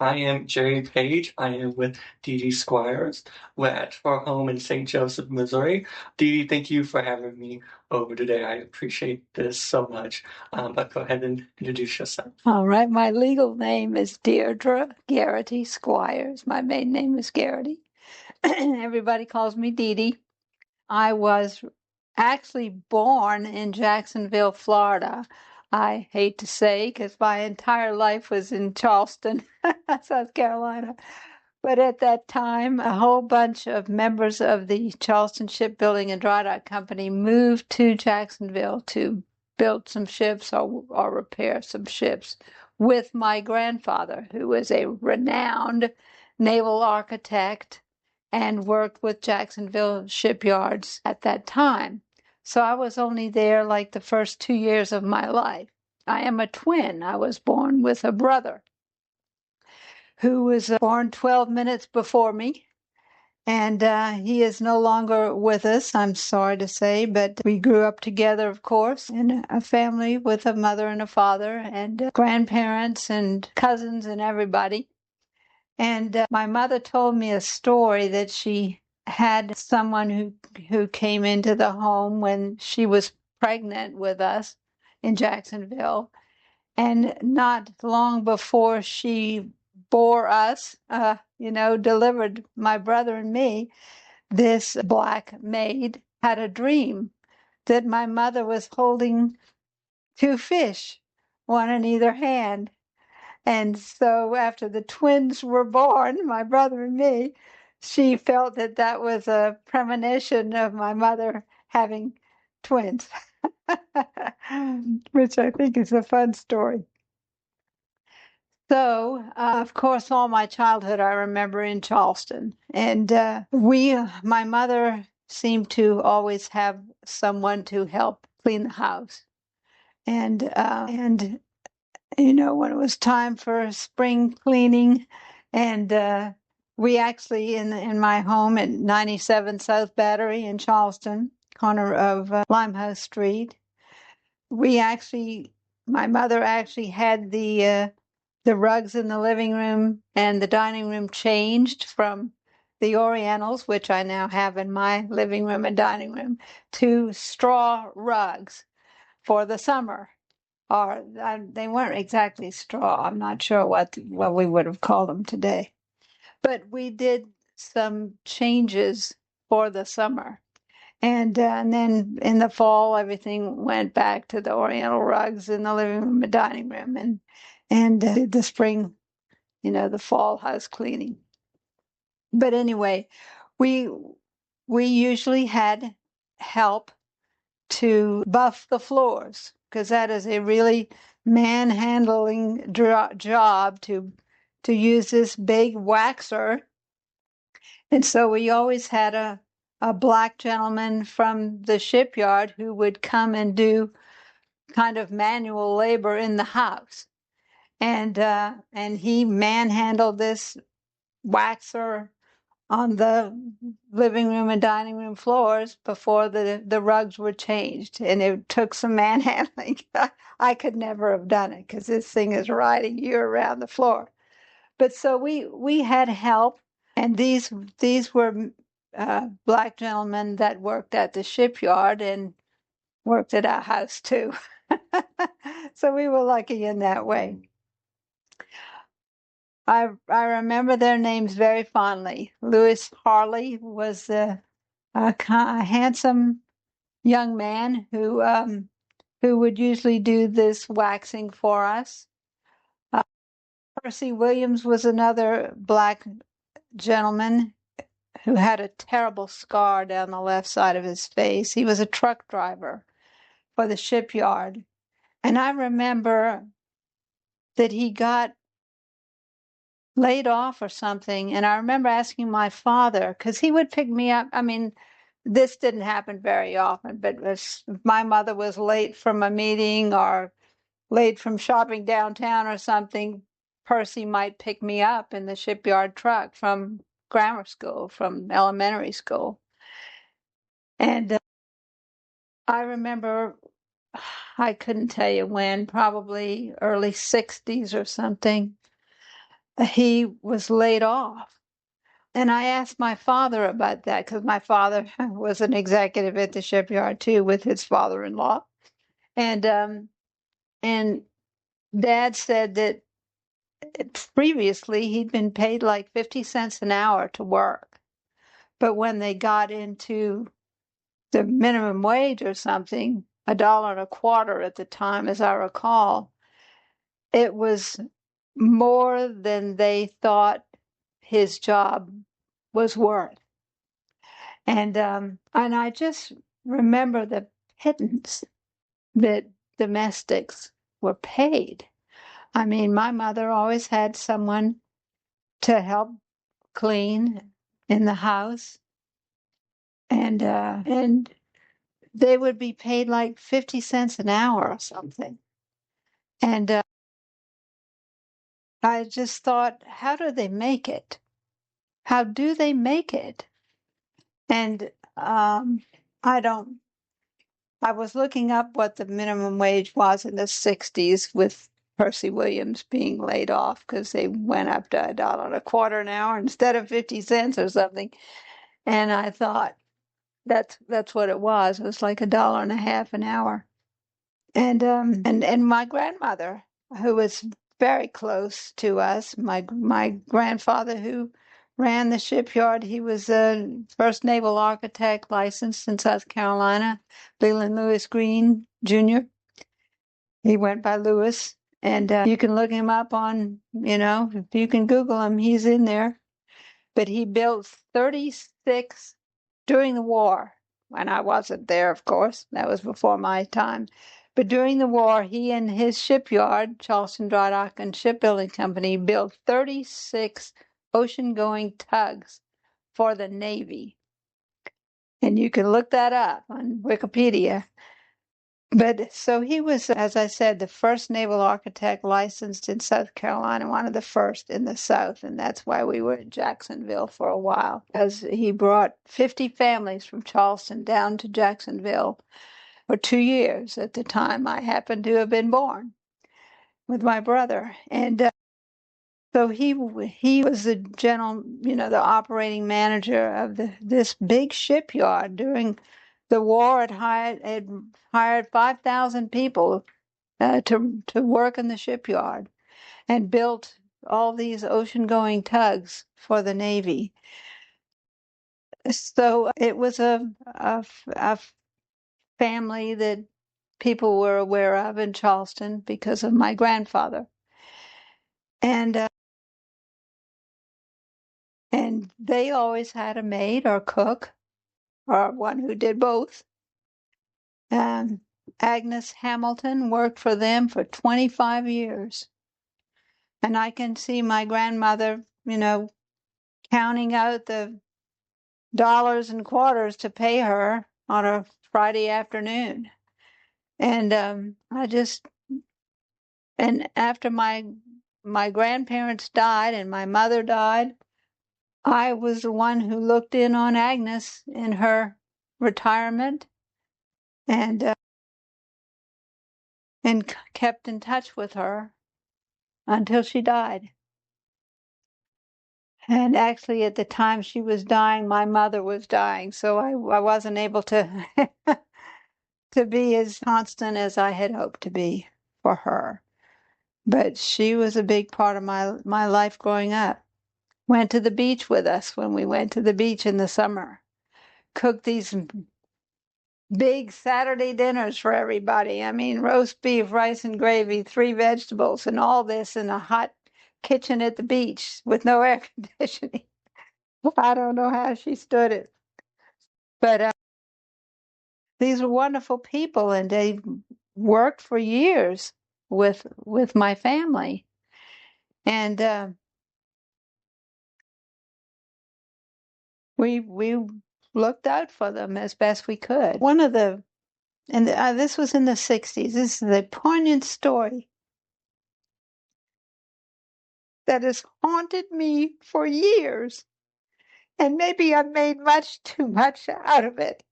I am Jerry Page. I am with Dee Dee Squires. We're at our home in St. Joseph, Missouri. Dee Dee, thank you for having me over today. I appreciate this so much. But go ahead and introduce yourself. All right, my legal name is Deirdre Garrity Squires. My maiden name is Garrity. Everybody calls me Dee Dee. I was actually born in Jacksonville, Florida. I hate to say because my entire life was in Charleston, South Carolina. But at that time, a whole bunch of members of the Charleston Shipbuilding and Dry Dock Company moved to Jacksonville to build some ships or repair some ships with my grandfather, who was a renowned naval architect and worked with Jacksonville shipyards at that time. So I was only there like the first 2 years of my life. I am a twin. I was born with a brother who was born 12 minutes before me. And he is no longer with us, I'm sorry to say, but we grew up together, of course, in a family with a mother and a father and grandparents and cousins and everybody. And my mother told me a story that she had someone who came into the home when she was pregnant with us in Jacksonville. And not long before she bore us, delivered my brother and me, this black maid had a dream that my mother was holding two fish, one in either hand. And so after the twins were born, my brother and me, she felt that that was a premonition of my mother having twins, which I think is a fun story. So, of course, all my childhood I remember in Charleston. And my mother seemed to always have someone to help clean the house. And when it was time for spring cleaning, and we actually, in my home at 97 South Battery in Charleston, corner of Limehouse Street, my mother actually had the rugs in the living room and the dining room changed from the Orientals, which I now have in my living room and dining room, to straw rugs for the summer. Or they weren't exactly straw. I'm not sure what we would have called them today. But we did some changes for the summer. And then in the fall, everything went back to the Oriental rugs in the living room and dining room, and did the spring, the fall house cleaning. But anyway, we usually had help to buff the floors because that is a really manhandling job to use this big waxer. And so we always had a black gentleman from the shipyard who would come and do kind of manual labor in the house. And he manhandled this waxer on the living room and dining room floors before the rugs were changed. And it took some manhandling. I could never have done it because this thing is riding you around the floor. But so we had help, and these were black gentlemen that worked at the shipyard and worked at our house too. So we were lucky in that way. I remember their names very fondly. Louis Harley was a handsome young man who would usually do this waxing for us. Percy Williams was another black gentleman who had a terrible scar down the left side of his face. He was a truck driver for the shipyard. And I remember that he got laid off or something. And I remember asking my father, because he would pick me up. I mean, this didn't happen very often, but if my mother was late from a meeting or late from shopping downtown or something, Percy might pick me up in the shipyard truck from grammar school, from elementary school. And I remember, I couldn't tell you when, probably early 60s or something. he was laid off. And I asked my father about that because my father was an executive at the shipyard too, with his father-in-law. And Dad said that previously he'd been paid like 50 cents an hour to work. But when they got into the minimum wage or something, $1.25 at the time, as I recall, it was more than they thought his job was worth. And I just remember the pittance that domestics were paid. I mean, my mother always had someone to help clean in the house, and they would be paid like 50 cents an hour or something. And I just thought, how do they make it? How do they make it? And I don't. I was looking up what the minimum wage was in the 60s with Percy Williams being laid off because they went up to $1.25 an hour instead of 50 cents or something. And I thought that's what it was. It was like $1.50 an hour. And my grandmother, who was very close to us, my grandfather who ran the shipyard, he was a first naval architect licensed in South Carolina, Leland Lewis Green Jr. He went by Lewis, and you can look him up on, if you can Google him, he's in there. But he built 36 during the war, when I wasn't there, of course. That was before my time. But during the war, he and his shipyard, Charleston Dry Dock and Shipbuilding Company, built 36 ocean-going tugs for the Navy. And you can look that up on Wikipedia. But so he was, as I said, the first naval architect licensed in South Carolina, one of the first in the South. And that's why we were in Jacksonville for a while, because he brought 50 families from Charleston down to Jacksonville for 2 years at the time I happened to have been born with my brother. And so he was the the operating manager of this big shipyard during the war. It hired 5,000 people to work in the shipyard and built all these ocean-going tugs for the Navy. So it was a family that people were aware of in Charleston because of my grandfather. And they always had a maid or cook or one who did both. Agnes Hamilton worked for them for 25 years. And I can see my grandmother, counting out the dollars and quarters to pay her on a Friday afternoon. And and after my grandparents died and my mother died, I was the one who looked in on Agnes in her retirement and kept in touch with her until she died. And actually, at the time she was dying, my mother was dying, so I wasn't able to to be as constant as I had hoped to be for her. But she was a big part of my life growing up. Went to the beach with us when we went to the beach in the summer. Cooked these big Saturday dinners for everybody. I mean, roast beef, rice and gravy, 3 vegetables, and all this in a hot kitchen at the beach with no air conditioning. I don't know how she stood it. But these were wonderful people, and they worked for years with my family. And we looked out for them as best we could. This was in the 60s. This is a poignant story that has haunted me for years. And maybe I've made much too much out of it.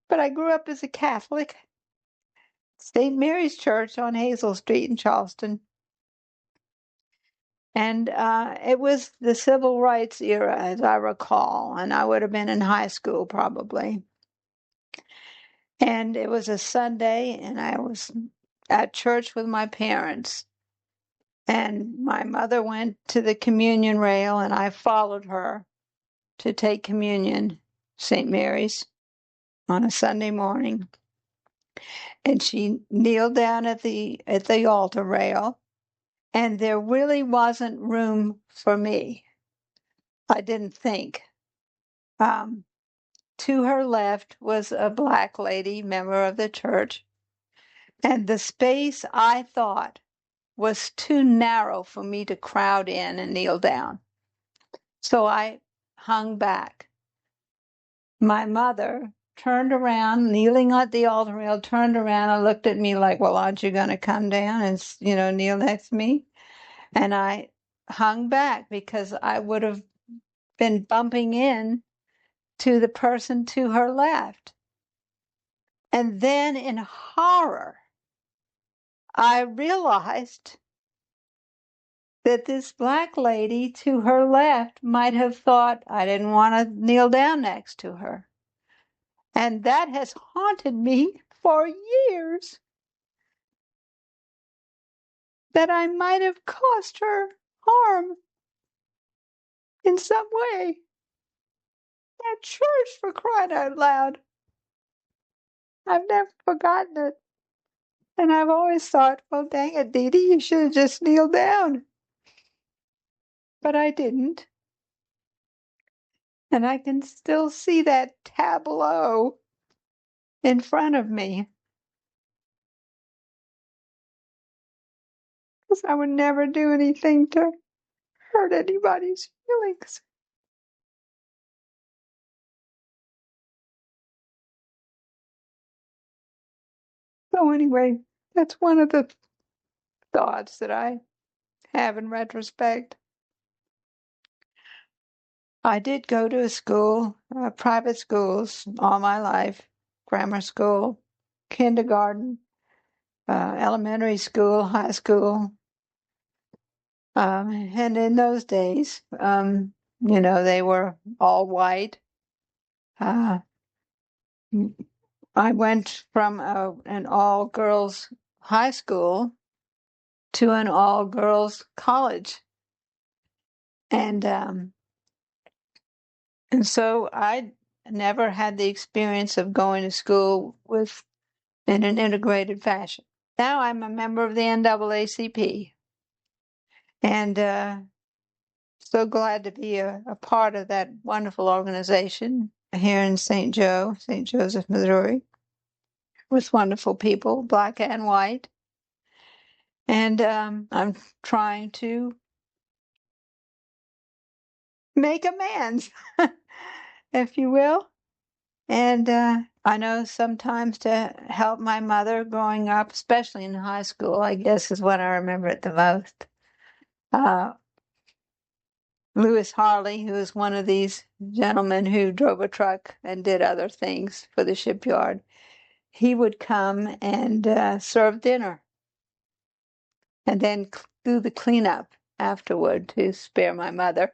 But I grew up as a Catholic. St. Mary's Church on Hazel Street in Charleston. And it was the civil rights era, as I recall, and I would have been in high school probably. And it was a Sunday, and I was at church with my parents. And my mother went to the communion rail, and I followed her to take communion, St. Mary's, on a Sunday morning. And she kneeled down at the altar rail, and there really wasn't room for me. I didn't think. To her left was a black lady, member of the church, and the space, I thought, was too narrow for me to crowd in and kneel down. So I hung back. My mother turned around, kneeling at the altar rail, turned around and looked at me like, well, aren't you going to come down and, kneel next to me? And I hung back because I would have been bumping in to the person to her left. And then in horror, I realized that this black lady to her left might have thought I didn't want to kneel down next to her. And that has haunted me for years, that I might have caused her harm in some way. At church, for crying out loud. I've never forgotten it. And I've always thought, well, dang it, Dee Dee, you should have just kneeled down. But I didn't. And I can still see that tableau in front of me. Because I would never do anything to hurt anybody's feelings. So anyway, that's one of the thoughts that I have in retrospect. I did go to a school, private schools, all my life. Grammar school, kindergarten, elementary school, high school. And in those days, they were all white. I went from an all-girls high school to an all-girls college. And so I never had the experience of going to school in an integrated fashion. Now I'm a member of the NAACP, and so glad to be a part of that wonderful organization here in St. Joseph, Missouri, with wonderful people, black and white. And I'm trying to make amends, if you will. And I know sometimes to help my mother growing up, especially in high school, I guess is what I remember it the most. Lewis Harley, who was one of these gentlemen who drove a truck and did other things for the shipyard, he would come and serve dinner and then do the cleanup afterward to spare my mother.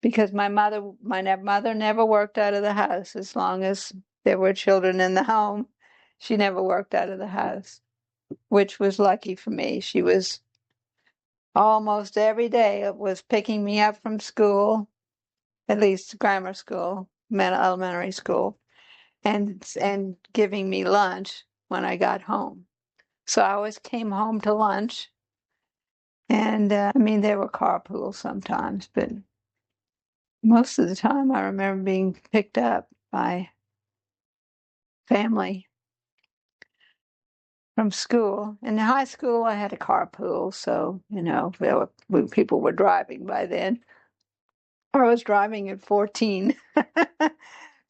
Because my mother never worked out of the house as long as there were children in the home. She never worked out of the house, which was lucky for me. She was almost every day was picking me up from school, at least grammar school, elementary school, and giving me lunch when I got home. So I always came home to lunch. And there were carpools sometimes, but most of the time I remember being picked up by family from school. In high school, I had a carpool, so, people were driving by then. I was driving at 14.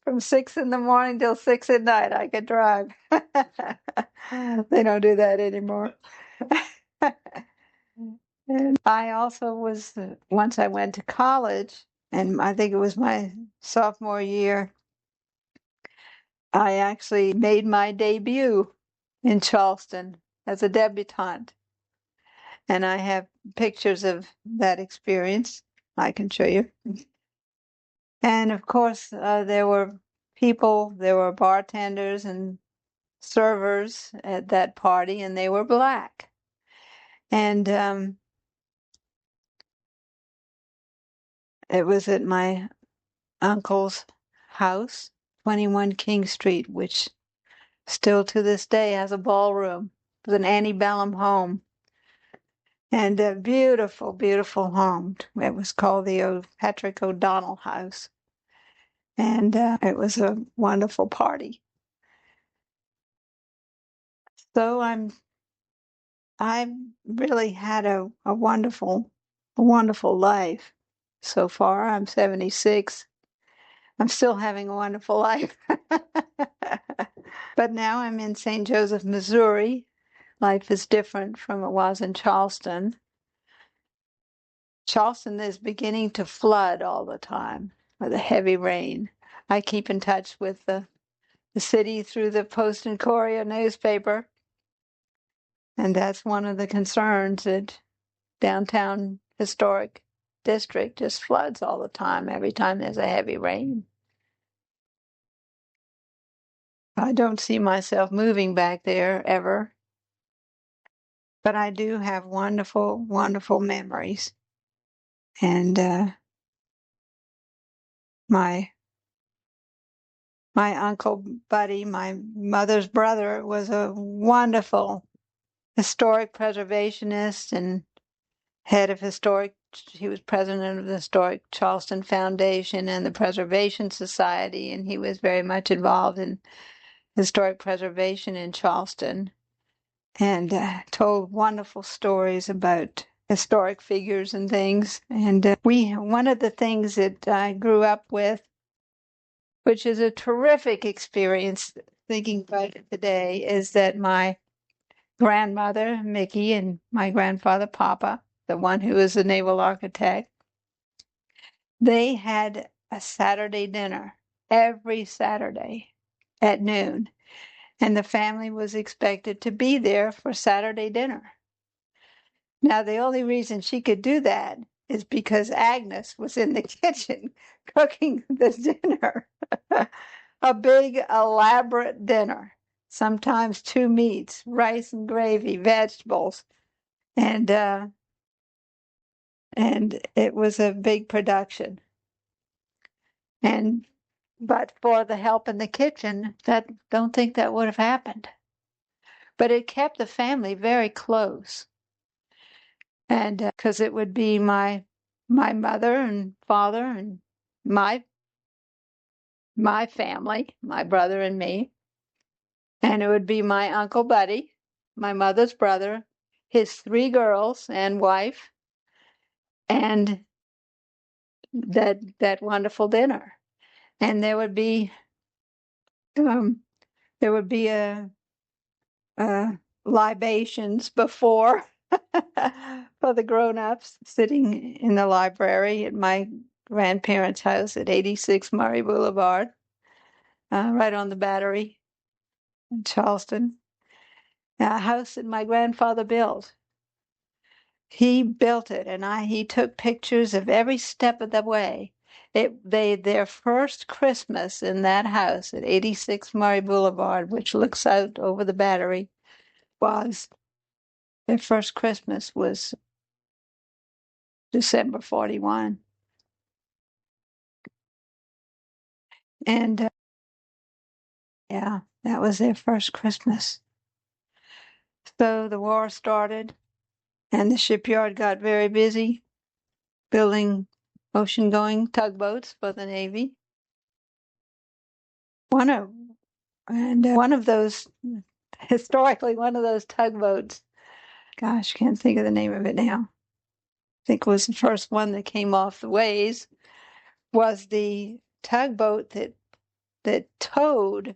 From 6 in the morning till 6 at night, I could drive. They don't do that anymore. And I also once I went to college, and I think it was my sophomore year, I actually made my debut in Charleston as a debutante. And I have pictures of that experience I can show you. And of course, there were bartenders and servers at that party, and they were black. And it was at my uncle's house, 21 King Street, which still to this day has a ballroom. It was an antebellum home. And a beautiful, beautiful home. It was called the Patrick O'Donnell House. And it was a wonderful party. So I've really had a wonderful life so far. I'm 76. I'm still having a wonderful life. But now I'm in St. Joseph, Missouri. Life is different from it was in Charleston. Charleston is beginning to flood all the time with the heavy rain. I keep in touch with the city through the Post and Courier newspaper. And that's one of the concerns, that downtown historic district just floods all the time, every time there's a heavy rain. I don't see myself moving back there ever, but I do have wonderful, wonderful memories. And my uncle Buddy, my mother's brother, was a wonderful historic preservationist and head of he was president of the Historic Charleston Foundation and the Preservation Society, and he was very much involved in historic preservation in Charleston, and told wonderful stories about historic figures and things. And one of the things that I grew up with, which is a terrific experience thinking about it today, is that my grandmother, Mickey, and my grandfather, Papa, the one who was a naval architect, they had a Saturday dinner every Saturday at noon, and the family was expected to be there for Saturday dinner. Now, the only reason she could do that is because Agnes was in the kitchen cooking the dinner. A big, elaborate dinner, sometimes 2 meats, rice and gravy, vegetables, and it was a big production. But for the help in the kitchen, don't think that would have happened. But it kept the family very close, and because it would be my mother and father and my family, my brother and me, and it would be my Uncle Buddy, my mother's brother, his 3 girls and wife, and that wonderful dinner. And there would be libations before for the grown-ups, sitting in the library at my grandparents' house at 86 Murray Boulevard, right on the Battery in Charleston. A house that my grandfather built. He built it, and he took pictures of every step of the way. Their first Christmas in that house at 86 Murray Boulevard, which looks out over the Battery, their first Christmas was December 41. And yeah, that was their first Christmas. So the war started, and the shipyard got very busy building ocean-going tugboats for the Navy. One of those, historically, one of those tugboats, gosh, can't think of the name of it now. I think it was the first one that came off the ways, was the tugboat that towed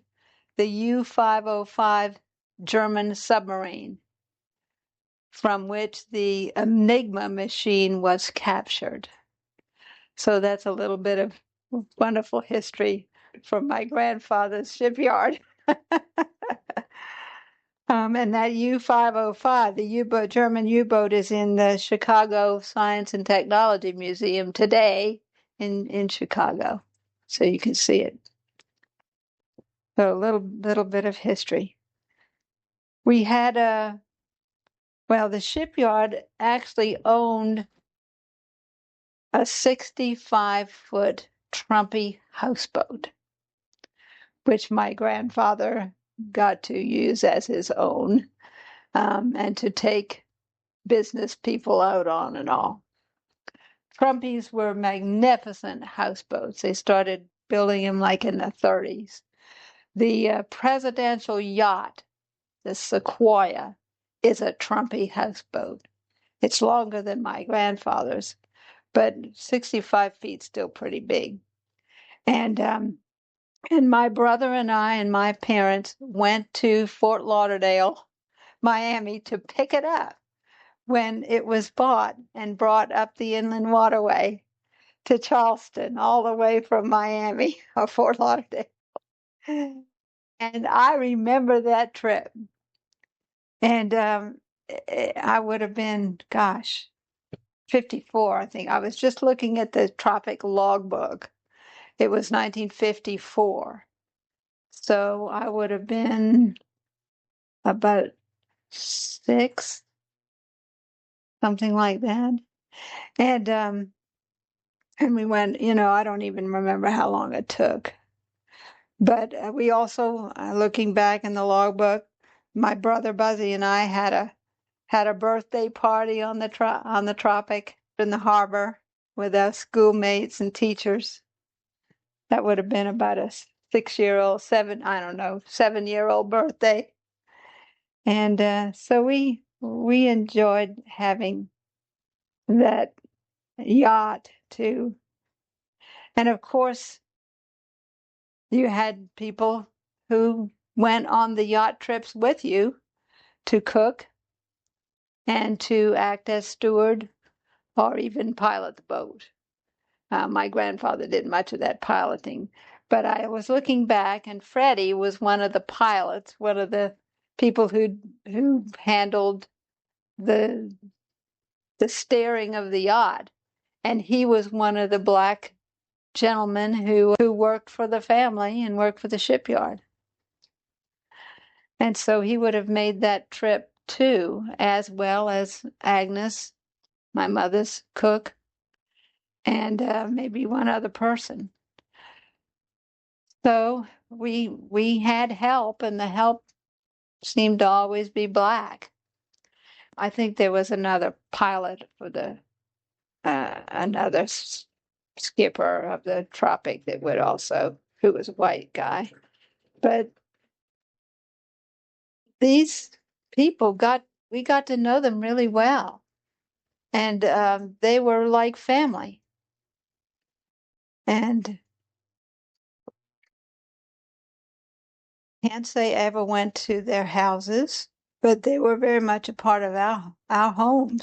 the U-505 German submarine, from which the Enigma machine was captured. So that's a little bit of wonderful history from my grandfather's shipyard. And that U-505, the U-boat, German U-boat, is in the Chicago Science and Technology Museum today in Chicago. So you can see it. So a little bit of history. We had the shipyard actually owned a 65-foot Trumpy houseboat, which my grandfather got to use as his own, and to take business people out on and all. Trumpies were magnificent houseboats. They started building them like in the 30s. The presidential yacht, the Sequoia, is a Trumpy houseboat. It's longer than my grandfather's, but 65 feet still pretty big. And my brother and I and my parents went to Fort Lauderdale, Miami, to pick it up when it was bought and brought up the inland waterway to Charleston, all the way from Miami or Fort Lauderdale. And I remember that trip. And I would have been, 54, I think. I was just looking at the tropic logbook. It was 1954. So I would have been about 6, something like that. And we went, I don't even remember how long it took. But we also, looking back in the logbook, my brother Buzzy and I had a birthday party on the Tropic in the harbor with our schoolmates and teachers. That would have been about a 7-year-old birthday. And so we enjoyed having that yacht too. And of course, you had people who went on the yacht trips with you to cook and to act as steward or even pilot the boat. My grandfather did much of that piloting, but I was looking back, and Freddie was one of the pilots, one of the people who handled the steering of the yacht, and he was one of the black gentlemen who worked for the family and worked for the shipyard. And so he would have made that trip too, as well as Agnes, my mother's cook, and maybe one other person. So we had help, and the help seemed to always be black. I think there was another pilot for the another skipper of the Tropic that would also, who was a white guy. But these people we got to know them really well, and they were like family. And can't say I ever went to their houses, but they were very much a part of our homes.